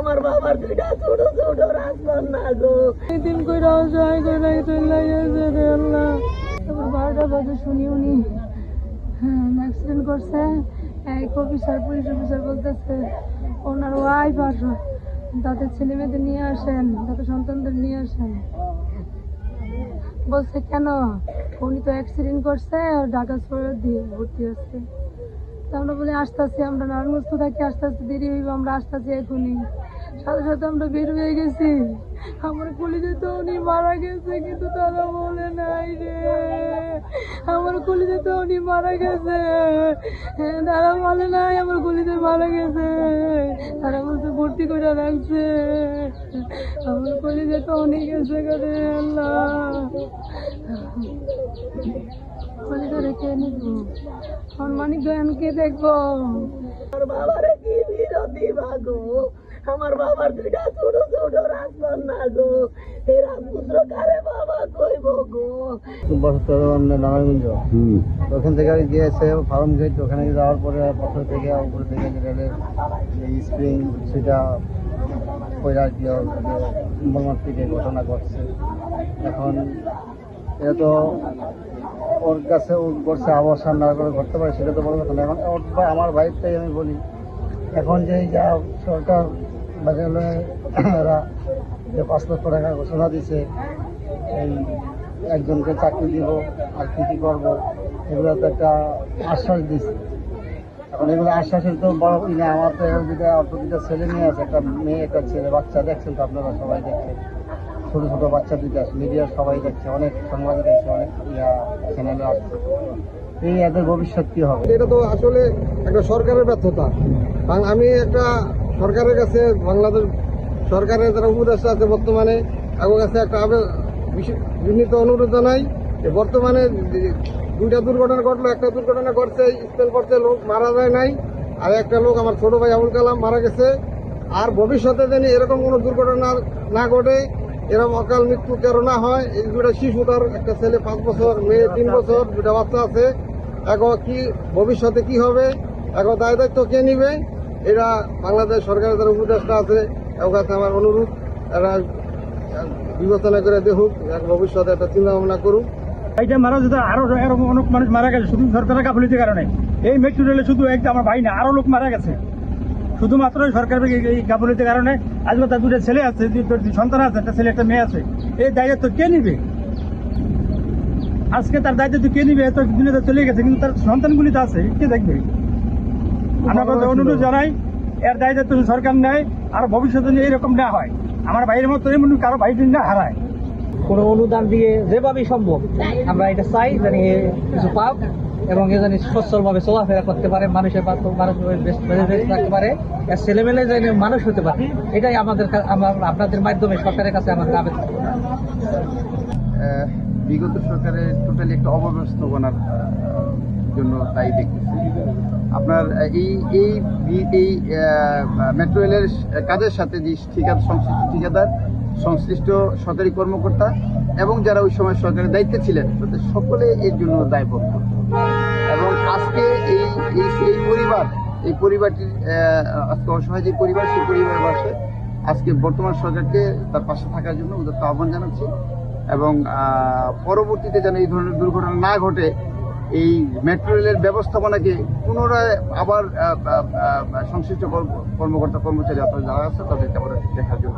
আমার বাবার দুইটা ছোট ছোট রাজকন্যা গো। দিন কইরা অসহায় কইরা চলে গেছে রে আল্লাহ। তারপর 12টা বাজে শুনি উনি অ্যাক্সিডেন্ট করছে। এক অফিসার, পুলিশ অফিসার বলতেছে ওনার ওয়াইফ আর তাদের ছেলে মেয়েদের নিয়ে আসেন, তাদের সন্তানদের নিয়ে আসেন। বলছে কেন? উনি তো অ্যাক্সিডেন্ট করছে, ঢাকা শহরে দিয়ে ভর্তি আছে। তো আমরা বলি আসতেছি, আমরা নারায়ণগঞ্জ থাকি, আস্তে আস্তে দেরি হইব, আমরা আসতেছি এখনই। সাথে সাথে আমরা বের হয়ে গেছি। আমার কলিজে তো উনি মারা গেছে, কিন্তু তারা বলে নাই রে। আমার কলিজে তো উনি মারা গেছে, তারা বলে নাই আমার কলিজে মারা গেছে। তারা বলছে ভর্তি করে রাখছে। আমার কলিজে তো উনি গেছে রে আল্লাহ। কলিজে রেখে নিব, আমার মানিক দয়ানকে দেখবো। আমার বাবারে কি বিরতি ভাগো, আমার বাবার দুইটা ছোট ছোট রাজকন্যা গো। এই রাজপুত্র কারে বাবা কইব গো। নারায়ণগঞ্জ ওখান থেকে গিয়েছে ফার্ম গেট, ওখানে যাওয়ার পরে পথর থেকে উপরে থেকে রেলের এই স্প্রিং সেটা পয়লা কি মর্মান্তিক ঘটনা ঘটছে। এখন এটা তো ওর কাছে ও করছে, আবার সামনে করে করতে পারে, সেটা তো বড় কথা না। এখন আমার ভাইটাই আমি বলি, এখন যে যা সরকার বাজারেরা যে 5 লক্ষ টাকা ঘোষণা দিছে, এই একজনকে চাকরি দিব আর কি করবো, এগুলো তো একটা আশ্বাস দিচ্ছে। এখন এগুলো আশ্বাসের তো বড় না। আমার তো দুটা ছেলে মেয়ে আছে, একটা মেয়ে একটা ছেলে। বাচ্চা দেখছেন তো আপনারা, সবাই দেখছেন, ছোট ছোট বাচ্চা দুইটা, মিডিয়ার সবাই দেখছে, অনেক সাংবাদিক আছে, অনেক চ্যানেলে আসছে। এই এদের ভবিষ্যৎ কি হবে? এটা তো আসলে একটা সরকারের ব্যর্থতা। কারণ আমি একটা সরকারের কাছে, বাংলাদেশ সরকারের যারা উপদেষ্টা আছে বর্তমানে, আমার কাছে একটা বিনীত অনুরোধ জানাই যে বর্তমানে দুইটা দুর্ঘটনা ঘটলো। একটা দুর্ঘটনা ঘটছে, স্পেল করছে, লোক মারা যায় নাই, আর একটা লোক আমার ছোট ভাই আবুল কালাম মারা গেছে। আর ভবিষ্যতে যেন এরকম কোনো দুর্ঘটনা না ঘটে, এরকম অকাল মৃত্যু কেন না হয়। এই দুটা শিশু, তার একটা ছেলে 5 বছর, মেয়ে 3 বছর, দুটা বাচ্চা আছে। এখন কি ভবিষ্যতে কি হবে, এখন দায় দায়িত্ব কে নিবে? এরা বাংলাদেশ সরকারের যারা উপদেষ্টা আছে, এর কাছে আমার অনুরোধ, এরা বিবেচনা করে দেখুক, ভবিষ্যতে একটা চিন্তা ভাবনা করুক। এইটা মারা যেত, আরো এরকম অনেক মানুষ মারা গেছে শুধু সরকারের গাফিলতির কারণে। এই মেট্রো রেলে শুধু আমার ভাই না, আরো লোক মারা গেছে শুধুমাত্র সরকারের এই গাফিলতির কারণে। আজকে তার দুটো ছেলে আছে, সন্তান আছে, একটা ছেলে একটা মেয়ে আছে। এই দায়িত্ব কে নিবে? আজকে তার দায়িত্ব কে নিবে? এত দুনিয়াতে চলে গেছে, কিন্তু তার সন্তানগুলি তো আছে, কে দেখবে? আমরা অনুরোধ জানাই, এর দায়িত্ব সরকার নেয়, আর ভবিষ্যতে এরকম না হয়, আমার ভাইয়ের মতো এমন কারো ভাই না হারায়। কোনো অনুদান দিয়ে যেভাবেই সম্ভব আমরা এটা চাই, জানি কিছু পাক এবং এ জানি সচ্ছলভাবে চলাফেরা করতে পারে, মানুষের থাকতে পারে, ছেলেমেলে যেন মানুষ হতে পারে। এটাই আমাদের, আপনাদের মাধ্যমে সরকারের কাছে আমাদের আবেদন। বিগত সরকারের টোটালি একটা অব্যবস্থাপনার জন্য তাই দেখতেছি। আপনার এই মেট্রো রেলের কাজের সাথে যে ঠিকাদার, সংশ্লিষ্ট সরকারি কর্মকর্তা এবং যারা ওই সময় সরকারের দায়িত্বে ছিলেন, তাদের সকলে এর জন্য দায়বদ্ধ। এবং আজকে এই পরিবারটির আজকে অসহায় যে পরিবার, সেই পরিবারের পাশে আজকে বর্তমান সরকারকে তার পাশে থাকার জন্য ওদের আহ্বান জানাচ্ছি। এবং পরবর্তীতে যেন এই ধরনের দুর্ঘটনা না ঘটে, এই মেট্রো রেলের ব্যবস্থাপনাকে পুনরায় আবার সংশ্লিষ্ট কর্মকর্তা কর্মচারী অথবা যারা আছে তাদেরকে আবার দেখার জন্য।